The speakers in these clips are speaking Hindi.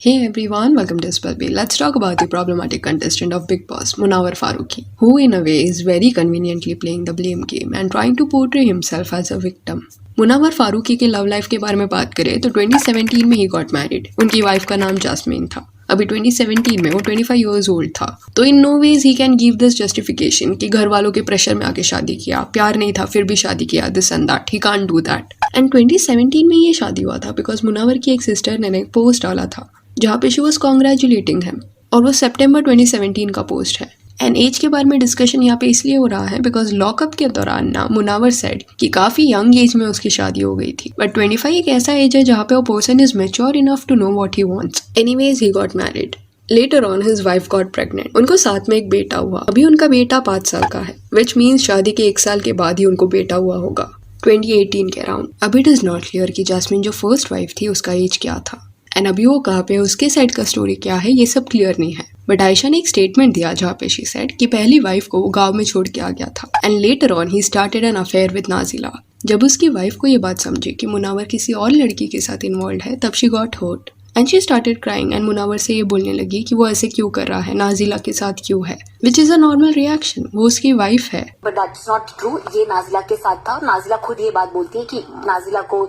Hey everyone, welcome to Spellbee. Let's talk about the problematic contestant of Bigg Boss, Munawar Farooqi, who in a way is very conveniently playing the blame game and trying to portray himself as a victim. Munawar Farooqui के लव लाइफ के बारे में बात करें तो 2017 में ही गॉट मैरिड। उनकी वाइफ का नाम जैस्मीन था। अभी 2017 में वो 25 इयर्स ओल्ड था। तो in no ways he can give this justification कि घर वालों के प्रेशर में आके शादी किया, प्यार नहीं था फिर भी शादी किया, this and that, he can't do that. And 2017 में ये शादी हुआ था बिकॉज मुनावर की एक सिस्टर ने एक पोस्ट डाला था जहाँ पे शी वॉज कॉन्ग्रेचुलेटिंग हिम, और वो सितंबर 2017 का पोस्ट है। एंड एज के बारे में डिस्कशन यहाँ पे इसलिए हो रहा है बिकॉज लॉकअप के दौरान ना मुनावर सेड कि काफी यंग एज में उसकी शादी हो गई थी, बट 25 एक ऐसा एज है जहाँ पे वो person is mature enough to know what he wants. Anyways he got married. Later on his wife got pregnant. उनको साथ में एक बेटा हुआ। अभी उनका बेटा 5 साल का है, विच मीन्स शादी के 1 साल के बाद ही उनको बेटा हुआ होगा, 2018 के अराउंड। अभी इट इज नॉट क्लियर कि जैस्मीन जो फर्स्ट वाइफ थी उसका एज क्या था, एंड अभी वो कहाँ पे, उसके साइड का स्टोरी क्या है, ये सब क्लियर नहीं है। बट आयशा ने एक स्टेटमेंट दिया जहाँ पे शी सेड कि पहली वाइफ को वो गांव में छोड़ के आ गया था and later on he started an affair with Nazila. जब उसकी वाइफ को ये बात समझी कि मुनावर किसी और लड़की के साथ इन्वॉल्व है, तब she got hurt and she started crying and Munawar से ये बोलने लगी कि वो ऐसे क्यों कर रहा है, नाजिला के साथ क्यों है, which is a normal reaction, वो उसकी वाइफ है। But that's not true. ये नाजिला के साथ था। नाजिला खुद ये बात बोलती है कि नाजिला को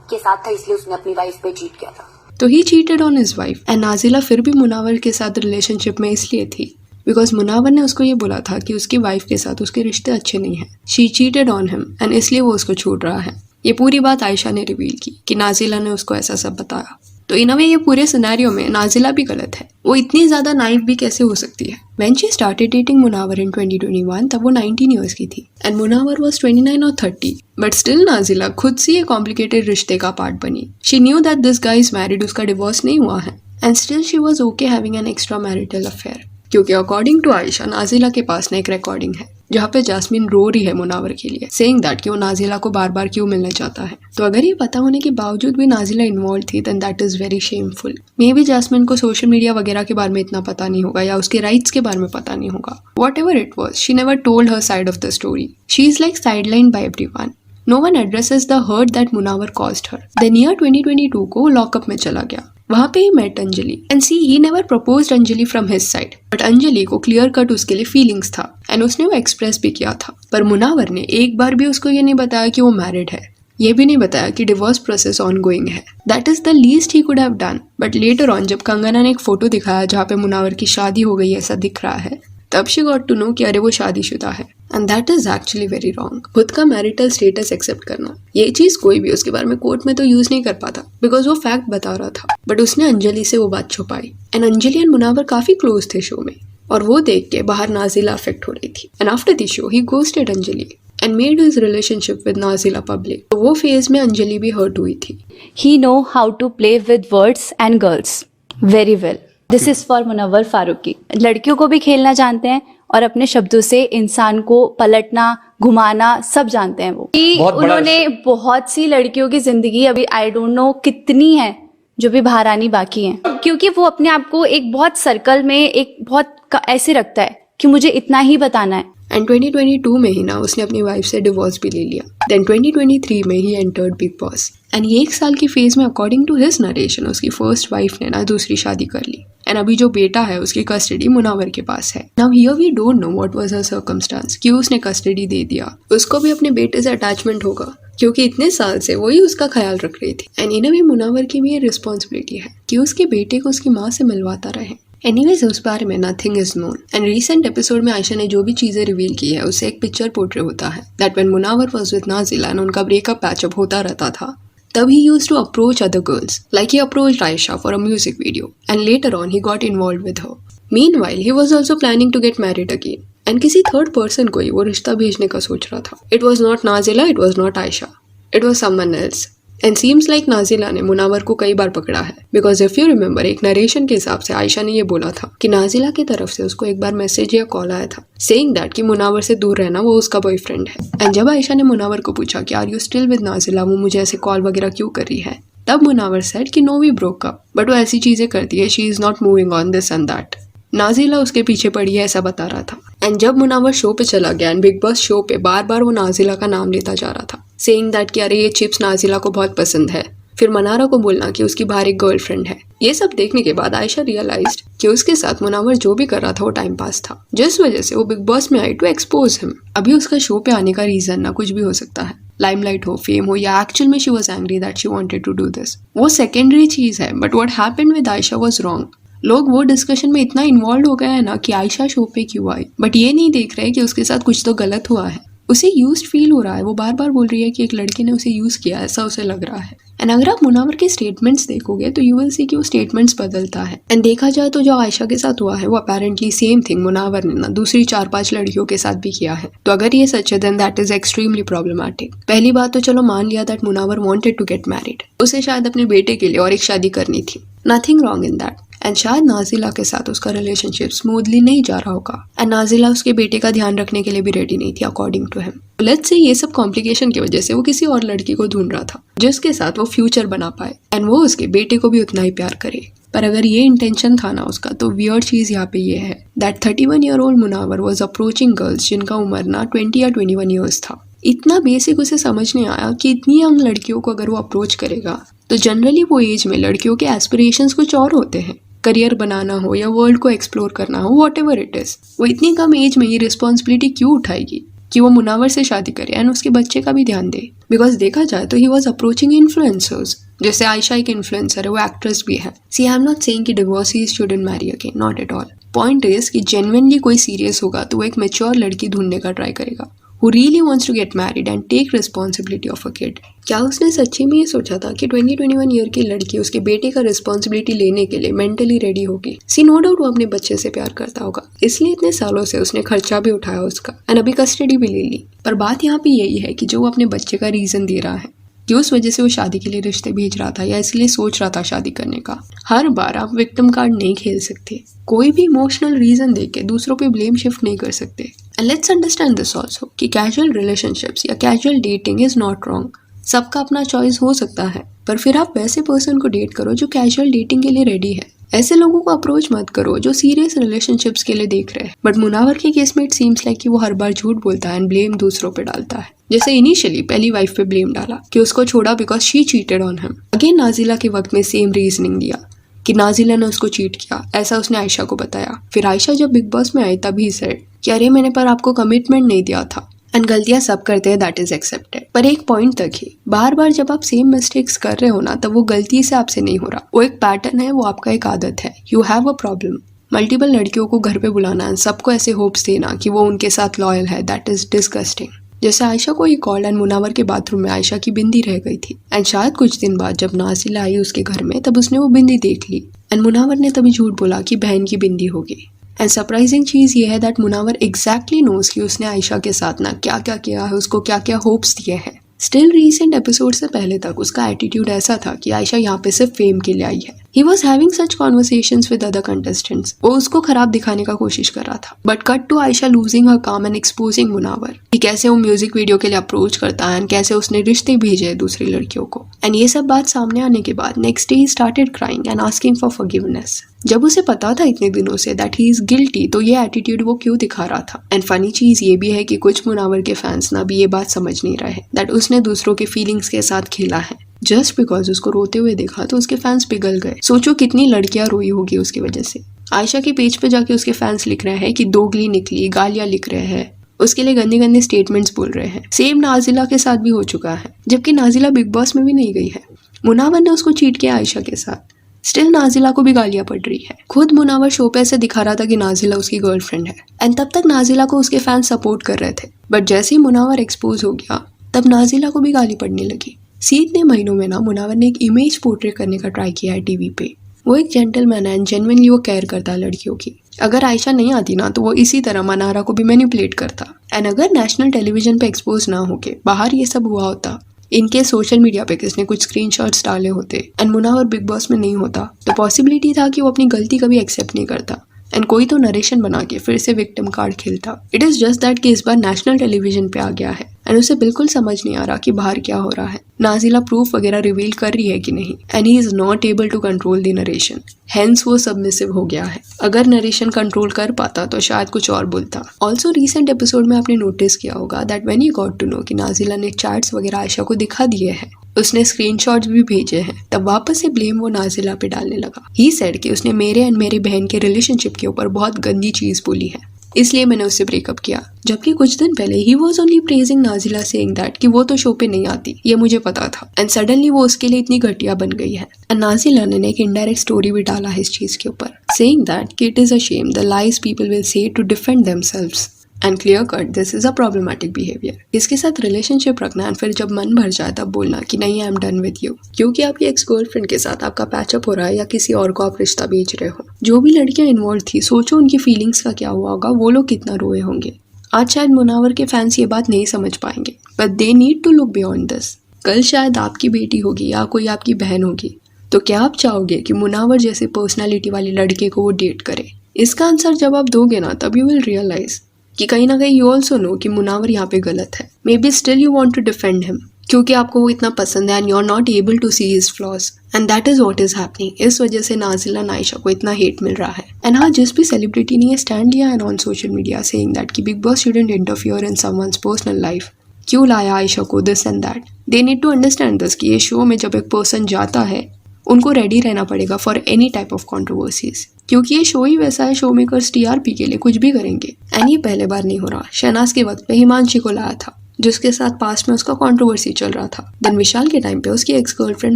के साथ था इसलिए उसने अपनी वाइफ पे चीट किया था। तो ही cheated on his wife and Nazila फिर भी मुनावर के साथ रिलेशनशिप में इसलिए थी बिकॉज मुनावर ने उसको ये बोला था कि उसकी वाइफ के साथ उसके रिश्ते अच्छे नहीं हैं। She cheated on him and इसलिए वो उसको छोड़ रहा है। ये पूरी बात आयशा ने रिवील की कि नाजिला ने उसको ऐसा सब बताया। तो इन अ वे ये पूरे सिनेरियो में नाजिला भी गलत है। वो इतनी ज्यादा नाइफ भी कैसे हो सकती है। When she started dating Munawar in 2021, तब वो 19 ईयर्स की थी एंड मुनावर was 29 और 30, बट स्टिल नाजिला खुद से ये कॉम्प्लिकेटेड रिश्ते का पार्ट बनी। She knew that this guy is married, उसका डिवोर्स नहीं हुआ है, and still she was okay having an extra marital affair, क्योंकि अकॉर्डिंग टू आयशा नाजिला के पास ना एक रिकॉर्डिंग है जहाँ पे जैस्मीन रो रही है मुनावर के लिए, सेइंग दैट कि वो नाजिला को बार बार क्यों मिलना चाहता है। तो अगर ये पता होने के बावजूद भी नाजिला इन्वॉल्व थी, then that is very shameful. Maybe Jasmin को सोशल मीडिया वगैरह के बारे में इतना पता नहीं होगा या उसके राइट्स के बारे में पता नहीं होगा। Whatever it was, she never told her side of the story. She is like sideline by everyone. No one addresses the hurt that Munawar caused her. Then year 2022 को वो लॉकअप में चला गया। वहां पे ही met Anjali and see he never proposed Anjali from his side, but Anjali को क्लियर कट उसके लिए फीलिंग्स था एंड उसने वो एक्सप्रेस भी किया था। पर मुनावर ने एक बार भी उसको ये नहीं बताया कि वो मैरिड है, ये भी नहीं बताया कि डिवोर्स प्रोसेस ऑन गोइंग है। That is the least he could have done. But later on जब कंगना ने एक फोटो दिखाया जहाँ पे मुनावर की शादी हो गई ऐसा दिख रहा है, तब शी गॉट टू नो कि अरे वो शादीशुदा है, and that is actually very wrong. खुद का मैरिटल स्टेटस एक्सेप्ट करना, ये चीज कोई भी उसके बारे में कोर्ट में तो यूज नहीं कर पाता बिकॉज वो फैक्ट बता रहा था, बट उसने अंजलि से वो बात छुपाई। एंड अंजलि एंड मुनावर काफी क्लोज थे शो में, और वो देख के बाहर नाजिला अफेक्ट हो रही थी। And after the show he ghosted Anjali and made his relationship with Nazila public. तो वो फेज में अंजलि भी हर्ट हुई थी। He know how to play with words and girls very well. This is for Munawwar Farooqui. लड़कियों को भी खेलना जानते हैं और अपने शब्दों से इंसान को पलटना, घुमाना सब जानते हैं वो। उन्होंने बहुत सी लड़कियों की जिंदगी, अभी आई डोंट नो कितनी है जो भी बाहर आनी बाकी है, क्योंकि वो अपने आप को एक बहुत सर्कल में एक बहुत ऐसे रखता है कि मुझे इतना ही बताना है। एंड 2022 में ही ना उसने अपनी वाइफ से डिवोर्स भी ले लिया। देन 2023 में he entered big boss and ये 1 साल की फेज में अकॉर्डिंग टू हिज नरेशन उसकी फर्स्ट वाइफ ने ना दूसरी शादी कर ली एंड अभी जो बेटा है उसकी कस्टडी मुनावर के पास है। Now here we don't know what was her circumstances, क्यों उसने कस्टडी दे दिया। उसको भी अपने बेटे से अटैचमेंट होगा क्योंकि इतने साल से वही उसका ख्याल रख रही थी, एंड इन अ वे मुनावर की भी ये रिस्पॉन्सिबिलिटी है कि उसके बेटे को उसकी माँ से मिलवाता रहे। एनीवेज उस बारे में nothing is known. And recent episode में आयशा ने जो भी चीजें रिवील की है उससे एक पिक्चर पोर्ट्रे होता है that when Munawar was with Nazila and उनका ब्रेकअप पैचअप होता रहता था, तब he used to approach other girls, like he approached Aisha for a music video, and later on he got involved with her. Meanwhile, he was also planning to get married again, and किसी third person को ही वो रिश्ता भेजने का सोच रहा था। It was not Nazila, it was not Aisha, it was someone else. And seems like Nazila ने मुनावर को कई बार पकड़ा है, because if you remember एक नरेशन के हिसाब से आयशा ने ये बोला था कि नाजिला की तरफ से उसको एक बार मैसेज या कॉल आया था saying that कि मुनावर से दूर रहना, वो उसका बॉयफ्रेंड है। एंड जब आयशा ने मुनावर को पूछा कि are you still with Nazila, वो मुझे ऐसे कॉल वगैरह क्यों कर रही है, तब मुनावर सेड कि no we broke up, but वो ऐसी चीजें करती है, she is not moving on this and that. Nazila उसके पीछे पड़ी है ऐसा बता रहा था। एंड जब मुनावर शो पे चला गया एंड बिग बॉस शो पे बार बार वो नाजिला का नाम लेता जा रहा था, सेइंग दैट कि अरे ये चिप्स नाजिला को बहुत पसंद है, फिर मनारा को बोलना कि उसकी बाहर एक गर्लफ्रेंड है। ये सब देखने के बाद आयशा रियलाइज्ड कि उसके साथ मुनावर जो भी कर रहा था वो टाइम पास था, जिस वजह से वो बिग बॉस में आई टू एक्सपोज हिम। अभी उसका शो पे आने का रीजन ना कुछ भी हो सकता है, लाइमलाइट हो, फेम हो, या एक्चुअल में she was angry that she wanted to do this, वो सेकेंडरी चीज है। But what happened with Ayesha was wrong. लोग वो डिस्कशन में इतना इन्वॉल्व हो गए हैं ना कि आयशा शो पे क्यों आई, बट ये नहीं देख रहे कि उसके साथ कुछ तो गलत हुआ है। उसे यूज्ड फील हो रहा है, वो बार बार बोल रही है कि एक लड़के ने उसे यूज किया, ऐसा उसे लग रहा है। एंड अगर आप मुनावर के स्टेटमेंट्स देखोगे तो यू विल सी कि वो स्टेटमेंट्स बदलता है। एंड देखा जाए तो जो आयशा के साथ हुआ है वो अपेरेंटली सेम थिंग मुनावर ने ना दूसरी 4-5 लड़कियों के साथ भी किया है। तो अगर ये सच है then that is extremely problematic. पहली बात तो चलो मान लिया that Munawar wanted to get married, उसे शायद अपने बेटे के लिए और एक शादी करनी थी, nothing wrong in that. And शायद नाजिला के साथ उसका रिलेशनशिप स्मूथली नहीं जा रहा होगा, एंड नाजिला उसके बेटे का ध्यान रखने के लिए भी रेडी नहीं थी according to him. Let's say ये सब कॉम्प्लिकेशन की वजह से वो किसी और लड़की को ढूंढ रहा था जिसके साथ वो फ्यूचर बना पाए एंड वो उसके बेटे को भी उतना ही प्यार करे। पर अगर ये इंटेंशन था ना उसका, तो वियर्ड चीज यहाँ पे ये है that 31-year-old Munawar was approaching girls जिनका उम्र ना 20 या 21 ईयर्स था। इतना बेसिक उसे समझ नहीं आया कि इतनी यंग लड़कियों को अगर वो अप्रोच करेगा तो जनरली वो एज में लड़कियों के एस्पिरेशंस कुछ और होते हैं, करियर बनाना हो या वर्ल्ड को एक्सप्लोर करना हो, वॉट एवर इट इज। वो इतनी कम एज में ये रिस्पॉन्सिबिलिटी क्यों उठाएगी कि वो मुनावर से शादी करे एंड उसके बच्चे का भी ध्यान दे। बिकॉज देखा जाए तो ही वॉज अप्रोचिंग इन्फ्लुएंसर्स, जैसे आयशा एक इन्फ्लुएंसर है, वो एक्ट्रेस भी है। See I am not saying कि divorcees shouldn't marry again, not at all. Point is कि जेन्युइनली कोई सीरियस होगा तो वो एक मैच्योर लड़की ढूंढने का ट्राई करेगा who really wants to get married and take responsibility of a kid। क्या उसने सच्ची में ये सोचा था कि 20-21 ईयर की लड़की उसके बेटे का रिस्पॉन्सिबिलिटी लेने के लिए मेंटली रेडी होगी? सी नो डाउट वो अपने बच्चे से प्यार करता होगा, इसलिए इतने सालों से उसने खर्चा भी उठाया उसका एंड अभी कस्टडी भी ले ली। पर बात यहाँ पे यही है कि जो वो अपने बच्चे का रीजन दे रहा है कि उस वजह से वो शादी के लिए रिश्ते भेज रहा था या इसलिए सोच रहा था शादी करने का। हर बार आप विक्टिम कार्ड नहीं खेल सकते, कोई भी इमोशनल रीजन देके दूसरों पे ब्लेम शिफ्ट नहीं कर सकते। And let's understand this also कि कैजुअल रिलेशनशिप्स या casual dating is not wrong. सबका अपना चॉइस हो सकता है, पर फिर आप वैसे पर्सन को डेट करो जो कैजुअल डेटिंग के लिए रेडी है। ऐसे लोगों को अप्रोच मत करो जो सीरियस रिलेशनशिप्स के लिए देख रहे हैं। बट मुनावर के केस में इट सीम्स लाइक कि वो हर बार झूठ बोलता है एंड ब्लेम दूसरों पे डालता है। जैसे इनिशियली पहली वाइफ पे ब्लेम डाला कि उसको छोड़ा because she cheated on him. Again Nazila के वक्त में सेम रीजनिंग दिया कि नाजिला ने उसको चीट किया, ऐसा उसने आयशा को बताया। फिर आयशा जब बिग बॉस में आई तभी सेड कि अरे मैंने पर आपको कमिटमेंट नहीं दिया था। एंड गलतियां सब करते हैं, दैट इज एक्सेप्टेड, पर एक पॉइंट तक ही। बार बार जब आप सेम मिस्टेक्स कर रहे हो ना, तब वो गलती से आपसे नहीं हो रहा, वो एक पैटर्न है, वो आपका एक आदत है। You have a problem. Multiple लड़कियों को घर पे बुलाना एंड सबको ऐसे होप्स देना कि वो उनके साथ लॉयल है, दैट इज डिस्गस्टिंग। जैसे आयशा को ही कॉल एंड मुनावर के बाथरूम में आयशा की बिंदी रह गई थी एंड शायद कुछ दिन बाद जब नाजिला आई उसके घर में तब उसने वो बिंदी देख ली एंड मुनावर ने तभी झूठ बोला कि बहन की बिंदी होगी। एंड सरप्राइजिंग चीज ये है दैट मुनावर एग्जैक्टली नोज कि उसने आयशा के साथ ना क्या क्या किया है, उसको क्या क्या होप्स दिए हैं। स्टिल रीसेंट एपिसोड से पहले तक उसका एटीट्यूड ऐसा था कि आयशा यहाँ पे सिर्फ फेम के लिए आई है। He was having such conversations with other contestants. वो उसको खराब दिखाने का कोशिश कर रहा था। But cut to Ayesha losing her काम एंड एक्सपोजिंग मुनावर कि कैसे वो म्यूजिक वीडियो के लिए अप्रोच करता है एंड कैसे उसने रिश्ते भेजे दूसरी लड़कियों को। एंड ये सब बात सामने आने के बाद next day he started crying and asking for forgiveness. जब उसे पता था इतने दिनों say that he is guilty, तो ये एटीट्यूड वो क्यों दिखा रहा था। एंड फनी चीज ये भी है कि कुछ मुनावर के फैंस ना भी ये बात समझ नहीं रहे दैट उसने दूसरों के फीलिंग्स के साथ खेला है। जस्ट बिकॉज उसको रोते हुए देखा तो उसके फैंस पिघल गए। सोचो कितनी लड़कियां रोई होगी उसकी वजह से। आयशा के पेज पे जाके उसके फैंस लिख रहे हैं कि दोगली निकली, गालियां लिख रहे हैं, उसके लिए गंदे गंदे स्टेटमेंट्स बोल रहे हैं। सेम नाजिला के साथ भी हो चुका है, जबकि नाजिला बिग बॉस में भी नहीं गई है। मुनावर ने उसको चीट किया आयशा के साथ, स्टिल नाजिला को भी गालियां पड़ रही है। खुद मुनावर शो पे ऐसे दिखा रहा था कि नाजिला उसकी गर्लफ्रेंड है एंड तब तक नाजिला को उसके फैंस सपोर्ट कर रहे थे। बट जैसे ही मुनावर एक्सपोज हो गया तब नाजिला को भी गाली पड़ने लगी। इतने महीनों में ना मुनावर ने एक इमेज पोर्ट्रे करने का ट्राई किया है टीवी पे। वो एक जेंटलमैन है एंड जेन्युइनली वो केयर करता है लड़कियों की। अगर आयशा नहीं आती ना तो वो इसी तरह मनारा को भी मैनिपुलेट करता। एंड अगर नेशनल टेलीविजन पे एक्सपोज ना होके बाहर ये सब हुआ होता, इनके सोशल मीडिया पे किसने कुछ स्क्रीनशॉट्स डाले होते एंड मुनावर बिग बॉस में नहीं होता, तो पॉसिबिलिटी था कि वो अपनी गलती कभी एक्सेप्ट नहीं करता एंड कोई तो नरेशन बना के फिर से विक्टिम कार्ड खेलता। इट इज जस्ट दैट कि इस बार नेशनल टेलीविजन पे आ गया है एंड उसे बिल्कुल समझ नहीं आ रहा कि बाहर क्या हो रहा है। नाजिला प्रूफ वगैरह रिवील कर रही है कि नहीं, and he is not able to control the narration, hence वो सबमिसिव हो गया है। अगर नरेशन कंट्रोल कर पाता तो शायद कुछ और बोलता। ऑल्सो रिसेंट एपिसोड में आपने नोटिस किया होगा that when you got to know कि नाजिला ने चैट्स वगैरह आयशा को दिखा दिए हैं, उसने स्क्रीनशॉट्स भी भेजे हैं, तब वापस से ब्लेम वो नाजिला पे डालने लगा। ही सेड कि उसने मेरे एंड मेरी बहन के रिलेशनशिप के ऊपर बहुत गंदी चीज बोली है, इसलिए मैंने उससे ब्रेकअप किया। जबकि कुछ दिन पहले he was only praising Nazila saying that कि वो तो शो पे नहीं आती, ये मुझे पता था, एंड सडनली वो उसके लिए इतनी घटिया बन गई है। एंड नाजिला ने एक इनडायरेक्ट स्टोरी भी डाला है इस चीज के ऊपर, सेइंग दैट कि it is a shame the lies people will say to defend themselves and clear cut this is a problematic behaviour. इसके साथ रिलेशनशिप रखना एंड फिर जब मन भर जाए तब बोलना कि नहीं I am done with you, क्योंकि आपकी एक्स गर्लफ्रेंड के साथ आपका पैचअप हो रहा है या किसी और को आप रिश्ता बेच रहे हो। जो भी लड़कियां इन्वॉल्व थी, सोचो उनकी फीलिंग्स का क्या हुआ होगा, वो लोग कितना रोए होंगे। आज शायद मुनावर के फैंस ये बात नहीं समझ पाएंगे, but they need to look beyond this. कल शायद आपकी बेटी होगी या कोई आपकी बहन होगी, तो क्या आप चाहोगे कि मुनावर जैसे पर्सनैलिटी वाले लड़के को वो डेट करे? इसका आंसर जब आप दोगे ना, तब यू विल रियलाइज कि कहीं ना कहीं यू ऑल्सो नो कि मुनावर यहाँ पे गलत है। Maybe still you want to defend him क्योंकि आपको वो इतना पसंद है and you are not able to see his flaws, and that is what is happening. इस वजह से नाजिला आयशा को इतना हेट मिल रहा है। एंड हाँ, जिस भी सेलिब्रिटी ने ये स्टैंड लिया है on social media saying that कि Big Boss shouldn't interfere in someone's personal life, क्यों लाया आयशा को this and that, they need to understand this कि ये शो में जब एक पर्सन जाता है उनको रेडी रहना पड़ेगा for any type of controversies, क्योंकि ये शो ही वैसा है, शो मेकर्स टीआरपी के लिए कुछ भी करेंगे। एंड ये पहले बार नहीं हो रहा। शहनाज के वक्त पे हिमांशी को लाया था जिसके साथ पास्ट में उसका कंट्रोवर्सी चल रहा था। देन विशाल के टाइम पे उसकी एक्स गर्लफ्रेंड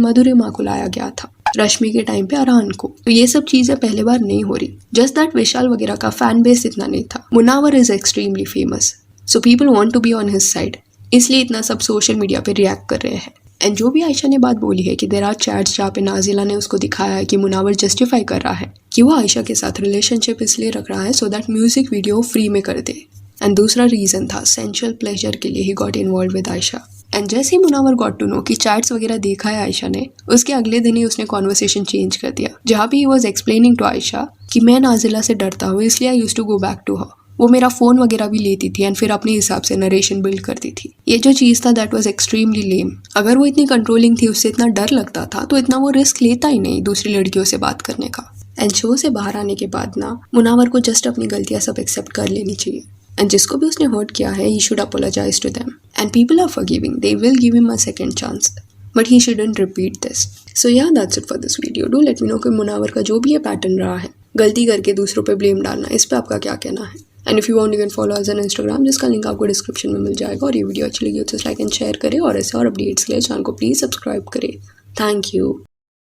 मधुरिमा को लाया गया था, रश्मि के टाइम पे अरहान को। तो ये सब चीजें पहले बार नहीं हो रही। जस्ट दैट विशाल वगैरह का फैन बेस इतना नहीं था। Munawar is extremely famous, so people want to be on his side, इसलिए इतना सब सोशल मीडिया पे रिएक्ट कर रहे हैं। एंड जो भी आयशा ने बात बोली है कि देयर आर चैट्स जहाँ पे नाजिला ने उसको दिखाया है कि मुनावर जस्टिफाई कर रहा है कि वो आयशा के साथ रिलेशनशिप इसलिए रख रहा है so that music video free में कर दे। एंड दूसरा रीजन था सेंशुअल प्लेजर के लिए he got involve with Ayesha. And जैसे ही मुनावर गॉट टू नो कि चैट्स वगैरह देखा है आयशा ने, उसके अगले दिन ही उसने कॉन्वर्सेशन चेंज कर दिया, जहाँ पे he was explaining to Ayesha कि मैं नाजिला से डरता हूँ इसलिए I used to go back to her. वो मेरा फ़ोन वगैरह भी लेती थी एंड फिर अपने हिसाब से नरेशन बिल्ड करती थी। ये जो चीज़ था दैट वाज एक्सट्रीमली लेम। अगर वो इतनी कंट्रोलिंग थी, उससे इतना डर लगता था, तो इतना वो रिस्क लेता ही नहीं दूसरी लड़कियों से बात करने का। एंड शो से बाहर आने के बाद ना मुनावर को जस्ट अपनी गलतियाँ सब एक्सेप्ट कर लेनी चाहिए। एंड जिसको भी उसने हर्ट किया है, he should apologise to them and people are forgiving, they will give him a second chance, but he shouldn't repeat this. So yeah that's it for this video. Do let me know कि मुनावर का जो भी ये पैटर्न रहा है, गलती करके दूसरों पे ब्लेम डालना, इस पे आपका क्या कहना है। And if you want you can follow us on Instagram, जिसका लिंक आपको डिस्क्रिप्शन में मिल जाएगा। और ये वीडियो अच्छी लगी तो लाइक एंड शेयर करें, और ऐसे और अपडेट्स के लिए चैनल को प्लीज़ सब्सक्राइब करें। Thank you.